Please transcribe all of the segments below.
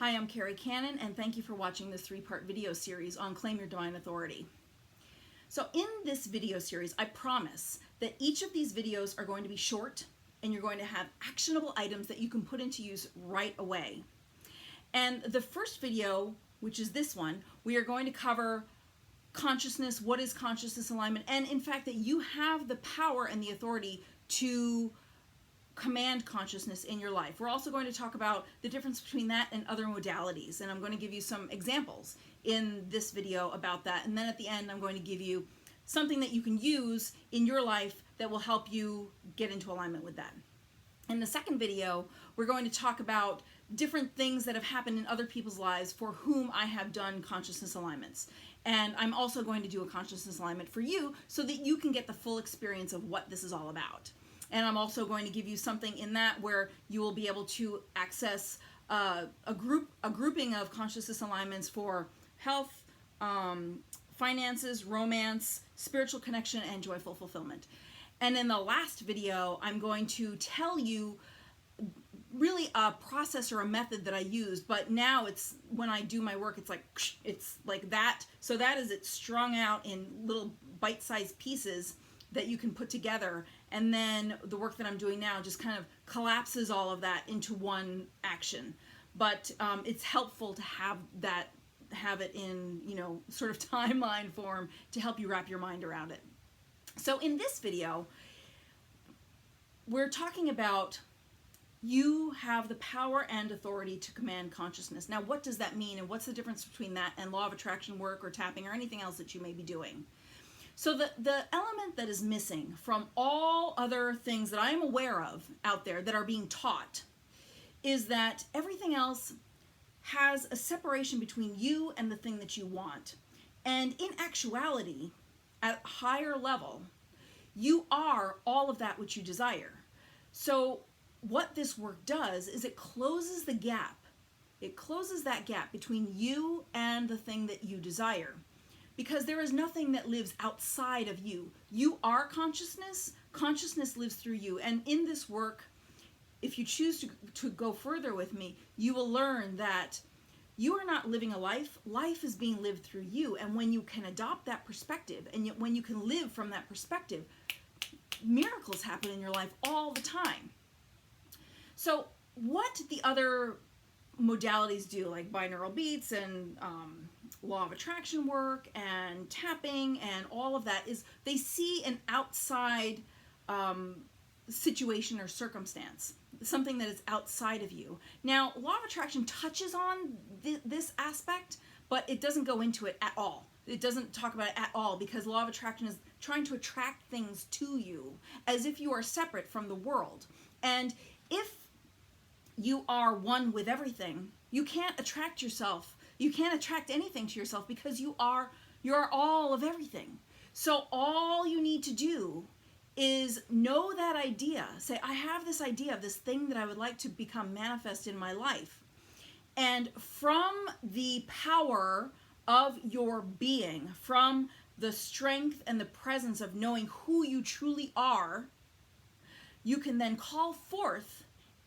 Hi, I'm Carrie Cannon, and thank you for watching this three-part video series on Claim Your Divine Authority. So in this video series, I promise that each of these videos are going to be short, and you're going to have actionable items that you can put into use right away. And the first video, which is this one, we are going to cover consciousness, what is consciousness alignment, and in fact that you have the power and the authority to command consciousness in your life. We're also going to talk about the difference between that and other modalities, and I'm going to give you some examples in this video about that. And then at the end, I'm going to give you something that you can use in your life that will help you get into alignment with that. In the second video, we're going to talk about different things that have happened in other people's lives for whom I have done consciousness alignments. And I'm also going to do a consciousness alignment for you so that you can get the full experience of what this is all about. And I'm also going to give you something in that where you will be able to access a grouping of consciousness alignments for health, finances, romance, spiritual connection, and joyful fulfillment. And in the last video, I'm going to tell you really a process or a method that I use, but now it's when I do my work, it's like that. So that is, it's strung out in little bite-sized pieces that you can put together, and then the work that I'm doing now just kind of collapses all of that into one action. But it's helpful to have it in, sort of timeline form to help you wrap your mind around it. So in this video, we're talking about you have the power and authority to command consciousness. Now, what does that mean, and what's the difference between that and law of attraction work or tapping or anything else that you may be doing? So the element that is missing from all other things that I am aware of out there that are being taught is that everything else has a separation between you and the thing that you want. And in actuality, at a higher level, you are all of that which you desire. So what this work does is it closes the gap. It closes that gap between you and the thing that you desire. Because there is nothing that lives outside of you. You are consciousness. Consciousness lives through you. And in this work, if you choose to go further with me, you will learn that you are not living a life. Life is being lived through you. And when you can adopt that perspective, and when you can live from that perspective, miracles happen in your life all the time. So what the other modalities do, like binaural beats and law of attraction work and tapping and all of that, is they see an outside situation or circumstance, something that is outside of you. Now, law of attraction touches on this aspect, but it doesn't go into it at all. It doesn't talk about it at all, because law of attraction is trying to attract things to you as if you are separate from the world. And if you are one with everything, you can't attract yourself. You can't attract anything to yourself because you're all of everything. So all you need to do is know that idea. Say, I have this idea of this thing that I would like to become manifest in my life. And from the power of your being, from the strength and the presence of knowing who you truly are, you can then call forth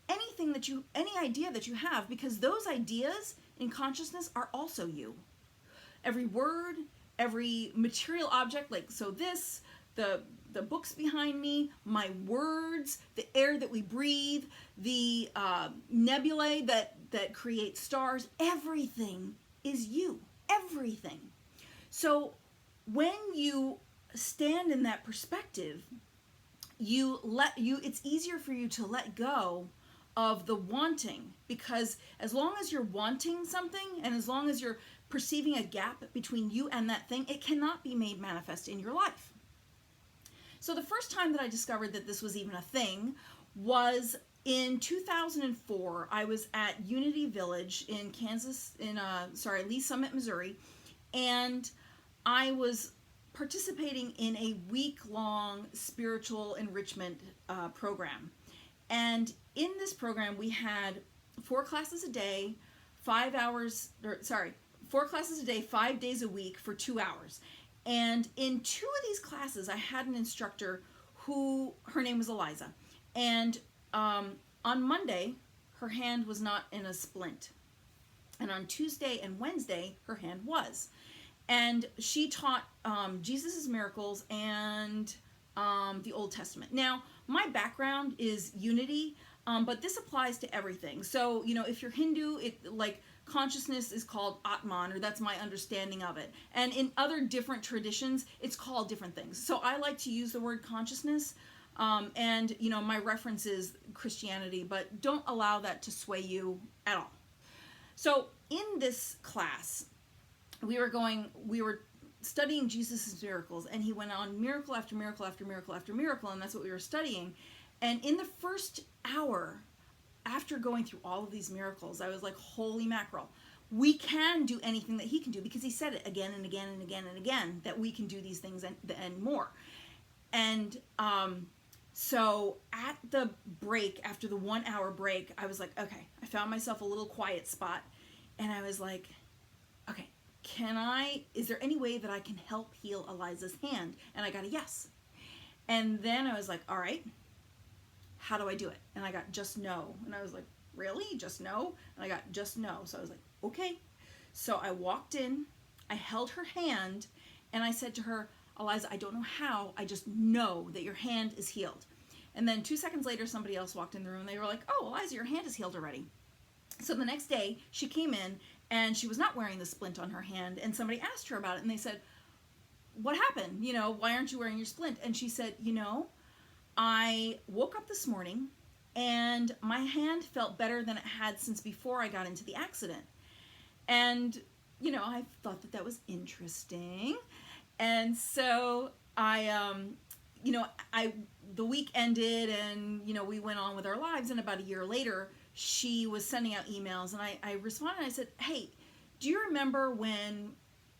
any idea that you have, because those ideas in consciousness are also you. Every word, every material object, like so this, the books behind me, my words, the air that we breathe, the nebulae that create stars, everything is you. Everything. So when you stand in that perspective, it's easier for you to let go of the wanting, because as long as you're wanting something and as long as you're perceiving a gap between you and that thing, it cannot be made manifest in your life. So the first time that I discovered that this was even a thing was in 2004. I was at Unity Village in Lee's Summit, Missouri, and I was participating in a week-long spiritual enrichment program. And in this program, we had 4 classes a day, 5 classes a day, 5 days a week for 2 hours. And in 2 of these classes, I had an instructor her name was Eliza. And on Monday, her hand was not in a splint. And on Tuesday and Wednesday, her hand was. And she taught Jesus' miracles and the Old Testament. Now, my background is unity, but this applies to everything. So, you know, if you're Hindu, like consciousness is called Atman, or that's my understanding of it. And in other different traditions, it's called different things. So I like to use the word consciousness. And, you know, my reference is Christianity, but don't allow that to sway you at all. So in this class, we were studying Jesus' miracles, and he went on miracle after miracle after miracle after miracle, and that's what we were studying. And in the first hour, after going through all of these miracles, I was like, holy mackerel, we can do anything that he can do, because he said it again and again and again and again, that we can do these things and more. And so at the break, after the 1 hour break, I was like, okay, I found myself a little quiet spot, and I was like, okay, is there any way that I can help heal Eliza's hand? And I got a yes. And then I was like, all right, how do I do it? And I got just no. And I was like, really? Just no? And I got just no. So I was like, okay. So I walked in, I held her hand, and I said to her, Eliza, I don't know how, I just know that your hand is healed. And then 2 seconds later, somebody else walked in the room. They were like, oh, Eliza, your hand is healed already. So the next day, she came in, and she was not wearing the splint on her hand, and somebody asked her about it, and they said, what happened? You know, why aren't you wearing your splint? And she said, you know, I woke up this morning, and my hand felt better than it had since before I got into the accident. And, you know, I thought that was interesting. And so the week ended, and, you know, we went on with our lives, and about a year later, she was sending out emails, and I responded, and I said, hey, do you remember when,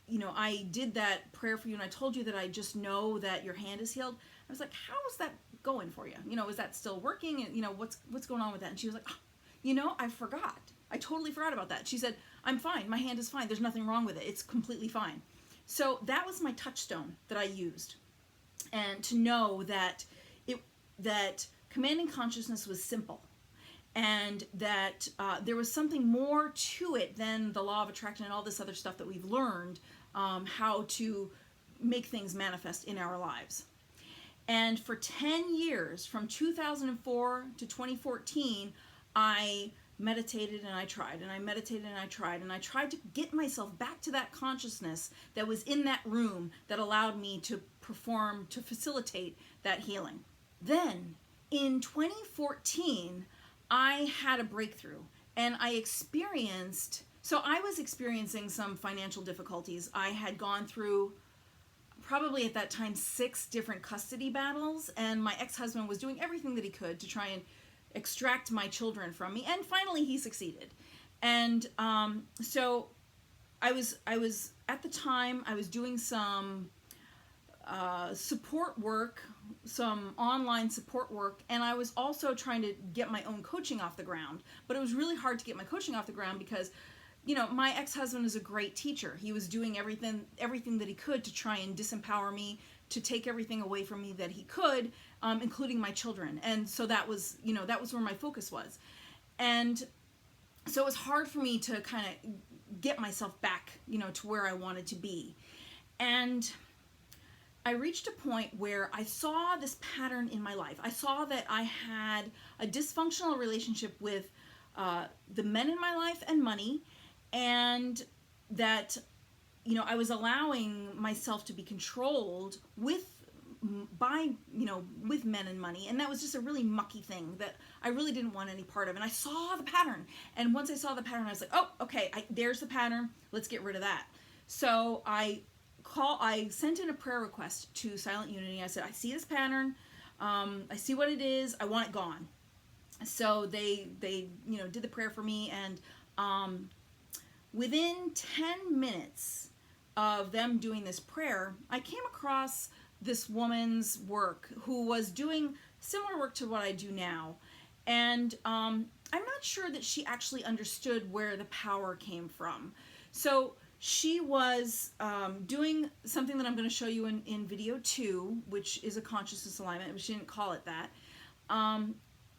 you know, I did that prayer for you, and I told you that I just know that your hand is healed? I was like, how's that going for you? You know, is that still working? And, you know, what's going on with that? And she was like, oh, you know, I forgot. I totally forgot about that. She said, I'm fine. My hand is fine. There's nothing wrong with it. It's completely fine. So that was my touchstone that I used. And to know that that commanding consciousness was simple, and that there was something more to it than the law of attraction and all this other stuff that we've learned, how to make things manifest in our lives. And for 10 years, from 2004 to 2014, I meditated and I tried, and I meditated and I tried, and I tried to get myself back to that consciousness that was in that room that allowed me to perform, to facilitate that healing. Then, in 2014, I had a breakthrough, and I was experiencing some financial difficulties. I had gone through, probably at that time, 6 different custody battles, and my ex-husband was doing everything that he could to try and extract my children from me, and finally he succeeded. And so I was at the time, I was doing some support work, some online support work, and I was also trying to get my own coaching off the ground. But it was really hard to get my coaching off the ground because, you know, my ex-husband is a great teacher. He was doing everything that he could to try and disempower me, to take everything away from me that he could, including my children. And so that was where my focus was. And so it was hard for me to kind of get myself back, you know, to where I wanted to be. And I reached a point where I saw this pattern in my life. I saw that I had a dysfunctional relationship with the men in my life and money, and that, you know, I was allowing myself to be controlled with men and money, and that was just a really mucky thing that I really didn't want any part of. And I saw the pattern, and once I saw the pattern, I was like, oh, okay, there's the pattern. Let's get rid of that. So I sent in a prayer request to Silent Unity. I said, I see this pattern. I see what it is. I want it gone. So they did the prayer for me, and within 10 minutes of them doing this prayer, I came across this woman's work who was doing similar work to what I do now. And I'm not sure that she actually understood where the power came from. So she was doing something that I'm going to show you in video 2, which is a consciousness alignment, but she didn't call it that.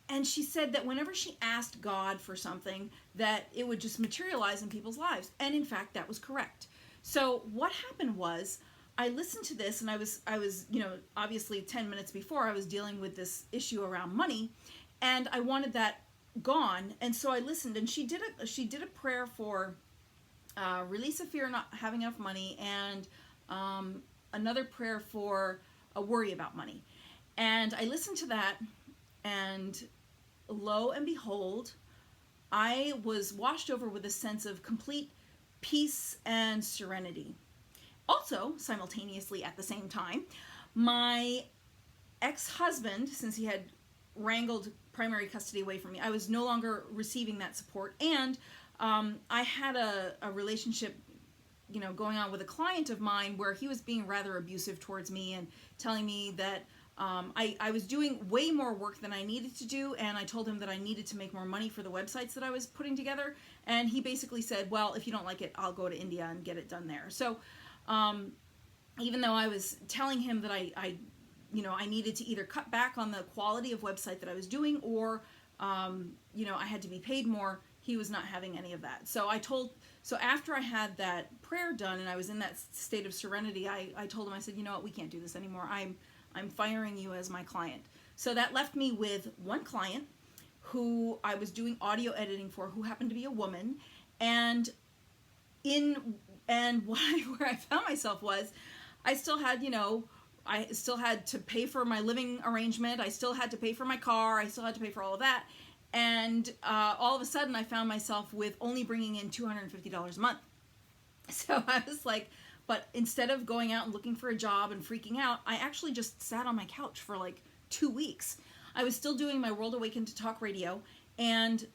And she said that whenever she asked God for something, that it would just materialize in people's lives. And in fact, that was correct. So what happened was, I listened to this, and I was, obviously 10 minutes before I was dealing with this issue around money, and I wanted that gone. And so I listened, and she did a prayer for release of fear, not having enough money, and another prayer for a worry about money. And I listened to that, and lo and behold, I was washed over with a sense of complete peace and serenity. Also, simultaneously at the same time, my ex-husband, since he had wrangled primary custody away from me, I was no longer receiving that support. And I had a relationship, going on with a client of mine where he was being rather abusive towards me and telling me that I was doing way more work than I needed to do, and I told him that I needed to make more money for the websites that I was putting together, and he basically said, well, if you don't like it, I'll go to India and get it done there. So even though I was telling him that I needed to either cut back on the quality of website that I was doing, or I had to be paid more, he was not having any of that. So after I had that prayer done and I was in that state of serenity, I told him, I said, you know what, we can't do this anymore. I'm firing you as my client. So that left me with one client who I was doing audio editing for, who happened to be a woman. And where I found myself was, I still had to pay for my living arrangement. I still had to pay for my car. I still had to pay for all of that. And all of a sudden I found myself with only bringing in $250 a month. So I was like, but instead of going out and looking for a job and freaking out, I actually just sat on my couch for like 2 weeks. I was still doing my World Awakened to Talk radio, and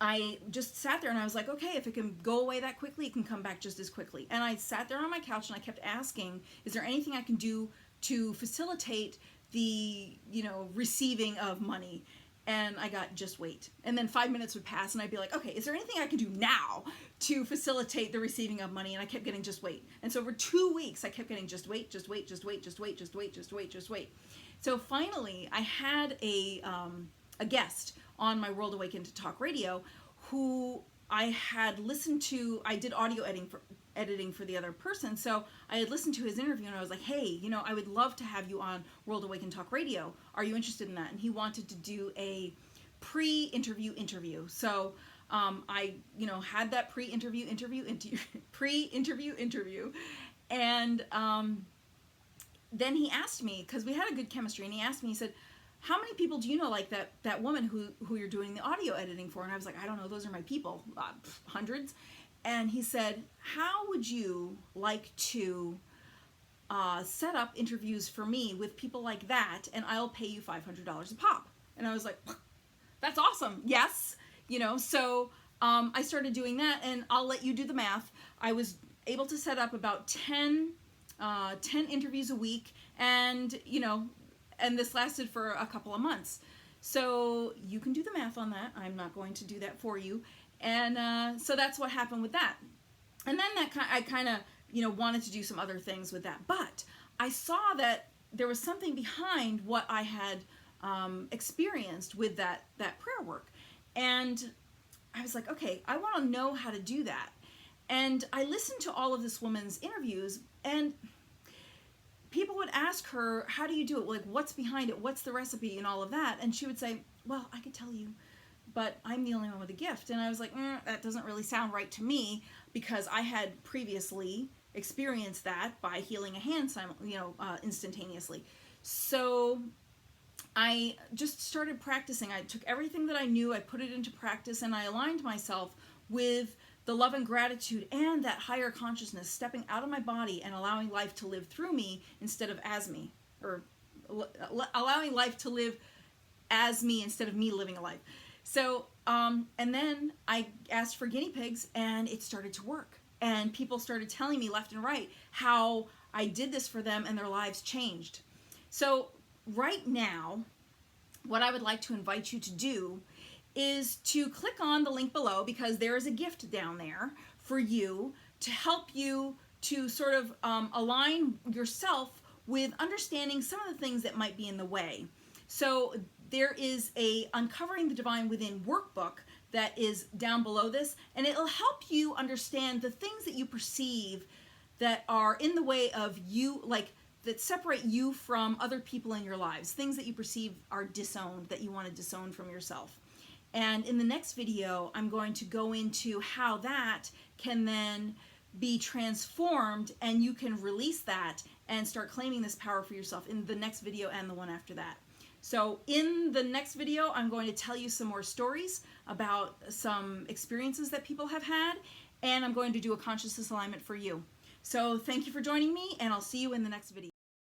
I just sat there and I was like, okay, if it can go away that quickly, it can come back just as quickly. And I sat there on my couch and I kept asking, is there anything I can do to facilitate the, receiving of money? And I got just wait. And then 5 minutes would pass and I'd be like, okay, is there anything I can do now to facilitate the receiving of money? And I kept getting just wait. And so for 2 weeks, I kept getting just wait, just wait, just wait, just wait, just wait, just wait, just wait. So finally, I had a guest on my World Awakened to Talk radio who I had listened to. I did audio editing for the other person, so I had listened to his interview and I was like, hey, I would love to have you on World Awakened Talk radio. Are you interested in that? And he wanted to do a pre-interview interview. So I had that pre-interview interview, and then he asked me, because we had a good chemistry, and he asked me, he said, how many people do you know like that woman who you're doing the audio editing for? And I was like, I don't know, those are my people, hundreds. And he said, how would you like to set up interviews for me with people like that, and I'll pay you $500 a pop? And I was like, that's awesome. Yes. So I started doing that, and I'll let you do the math. I was able to set up about 10 interviews a week, and and this lasted for a couple of months. So you can do the math on that. I'm not going to do that for you. And so that's what happened with that. And then I kind of, wanted to do some other things with that. But I saw that there was something behind what I had experienced with that prayer work. And I was like, okay, I want to know how to do that. And I listened to all of this woman's interviews, and people would ask her, how do you do it? Like, what's behind it? What's the recipe and all of that? And she would say, well, I could tell you, but I'm the only one with a gift. And I was like, that doesn't really sound right to me, because I had previously experienced that by healing a hand, instantaneously. So I just started practicing. I took everything that I knew, I put it into practice, and I aligned myself with the love and gratitude and that higher consciousness, stepping out of my body and allowing life to live through me instead of as me, or allowing life to live as me instead of me living a life. So, and then I asked for guinea pigs, and it started to work. And people started telling me left and right how I did this for them and their lives changed. So right now, what I would like to invite you to do is to click on the link below, because there is a gift down there for you to help you to sort of align yourself with understanding some of the things that might be in the way. So there is a Uncovering the Divine Within workbook that is down below this, and it'll help you understand the things that you perceive that are in the way of you, like that separate you from other people in your lives, things that you perceive are disowned, that you want to disown from yourself. And in the next video, I'm going to go into how that can then be transformed, and you can release that and start claiming this power for yourself in the next video and the one after that. So in the next video, I'm going to tell you some more stories about some experiences that people have had, and I'm going to do a consciousness alignment for you. So thank you for joining me, and I'll see you in the next video.